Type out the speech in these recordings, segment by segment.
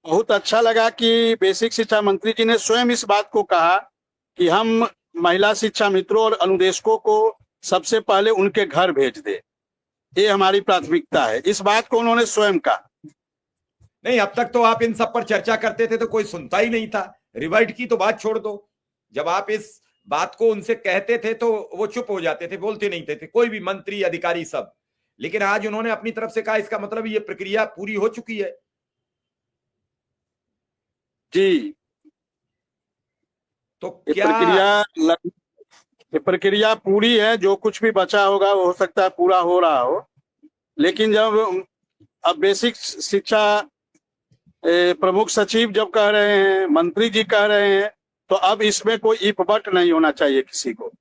बहुत अच्छा लगा कि बेसिक शिक्षा मंत्री जी ने स्वयं इस बात को कहा कि हम महिला शिक्षा मित्रों और अनुदेशकों को सबसे पहले उनके घर भेज दे, ये हमारी प्राथमिकता है। इस बात को उन्होंने स्वयं कहा। नहीं, अब तक तो आप इन सब पर चर्चा करते थे तो कोई सुनता ही नहीं था। रिवर्ट की तो बात छोड़ दो, जब आप इस बात को उनसे कहते थे तो वो चुप हो जाते थे, बोलते नहीं थे, कोई भी मंत्री अधिकारी सब। लेकिन आज उन्होंने अपनी तरफ से कहा, इसका मतलब ये प्रक्रिया पूरी हो चुकी है। जी, तो ये क्या प्रक्रिया पूरी है। जो कुछ भी बचा होगा वो हो सकता है पूरा हो रहा हो, लेकिन जब अब बेसिक शिक्षा प्रमुख सचिव जब कह रहे हैं, मंत्री जी कह रहे हैं, तो अब इसमें कोई इफ बट नहीं होना चाहिए किसी को।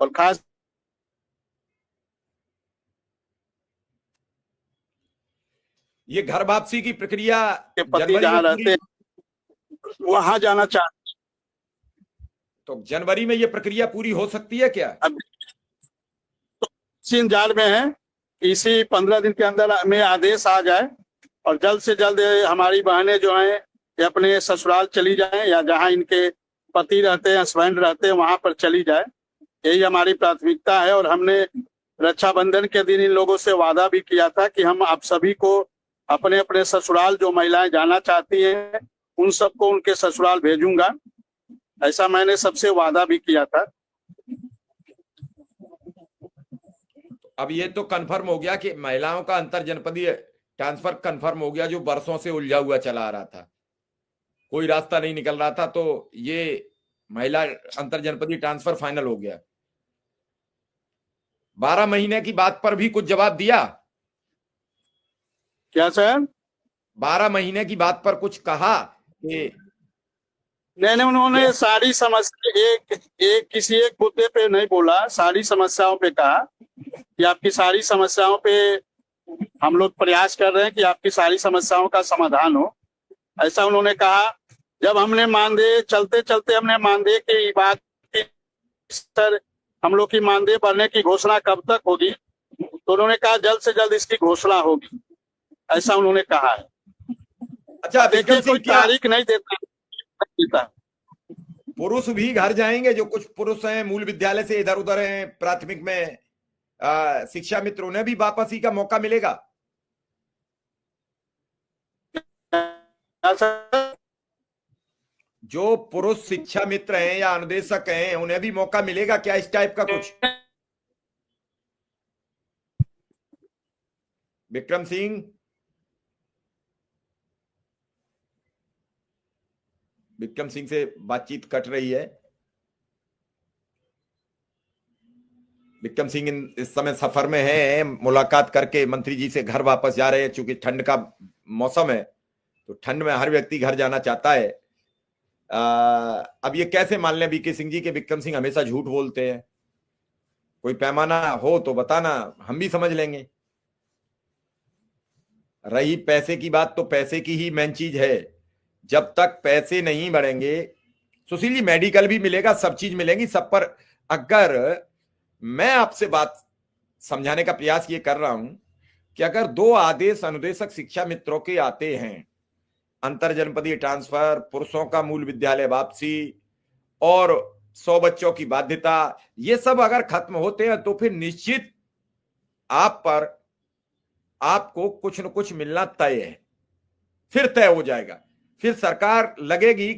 और खास ये घर वापसी की प्रक्रिया के पति जनवरी में जहाँ पूरी, रहते हैं वहां जाना चाहते तो जनवरी में ये प्रक्रिया पूरी हो सकती है क्या? अब इसी इंतजार में है, इसी 15 दिन के अंदर में आदेश आ जाए और जल्द से जल्द हमारी बहनें जो हैं ये अपने ससुराल चली जाएं, या जहां इनके पति रहते हैं, हस्बैंड रहते हैं, वहां पर चली जाए। यही हमारी प्राथमिकता है। और हमने रक्षाबंधन के दिन इन लोगों से वादा भी किया था कि हम आप सभी को अपने अपने ससुराल, जो महिलाएं जाना चाहती हैं उन सबको उनके ससुराल भेजूंगा। ऐसा मैंने सबसे वादा भी किया था। अब ये तो कंफर्म हो गया कि महिलाओं का अंतर जनपदीय ट्रांसफर कंफर्म हो गया, जो बरसों से उलझा हुआ चला आ रहा था, कोई रास्ता नहीं निकल रहा था, तो ये महिला अंतर जनपदीय ट्रांसफर फाइनल हो गया। 12 महीने की बात पर भी कुछ जवाब दिया? क्या सर? 12 महीने की बात पर कुछ कहा कि नहीं, उन्होंने सारी समस्या एक एक किसी एक मुद्दे पे नहीं बोला, सारी समस्याओं पे कहा कि आपकी सारी समस्याओं पे हम लोग प्रयास कर रहे हैं कि आपकी सारी समस्याओं का समाधान हो, ऐसा उन्होंने कहा। जब हमने मानदेय चलते चलते हमने मानदेय की बात की, सर हम लोग की मानदेय बढ़ने की घोषणा कब तक होगी, तो उन्होंने कहा जल्द से जल्द इसकी घोषणा होगी, ऐसा उन्होंने कहा है। अच्छा, देखिए कोई तारीख नहीं देता। पुरुष भी घर जाएंगे? जो कुछ पुरुष हैं मूल विद्यालय से इधर उधर हैं, प्राथमिक में शिक्षा मित्र, उन्हें भी वापसी का मौका मिलेगा? जो पुरुष शिक्षा मित्र हैं या अनुदेशक हैं उन्हें भी मौका मिलेगा क्या, इस टाइप का कुछ? विक्रम सिंह, विक्रम सिंह से बातचीत कट रही है। विक्रम सिंह इस समय सफर में है, मुलाकात करके मंत्री जी से घर वापस जा रहे हैं। चूंकि ठंड का मौसम है तो ठंड में हर व्यक्ति घर जाना चाहता है। अब ये कैसे मान लें वीके सिंह जी के विक्रम सिंह हमेशा झूठ बोलते हैं? कोई पैमाना हो तो बताना, हम भी समझ लेंगे। रही पैसे की बात, तो पैसे की ही मेन चीज है। जब तक पैसे नहीं बढ़ेंगे, सुशील जी मेडिकल भी मिलेगा, सब चीज मिलेगी सब पर। अगर मैं आपसे बात समझाने का प्रयास ये कर रहा हूं कि अगर 2 आदेश अनुदेशक शिक्षा मित्रों के आते हैं, अंतर जनपदीय ट्रांसफर, पुरुषों का मूल विद्यालय वापसी और 100 बच्चों की बाध्यता, ये सब अगर खत्म होते हैं तो फिर निश्चित आप पर आपको कुछ न कुछ मिलना तय है, फिर तय हो जाएगा। फिर सरकार लगेगी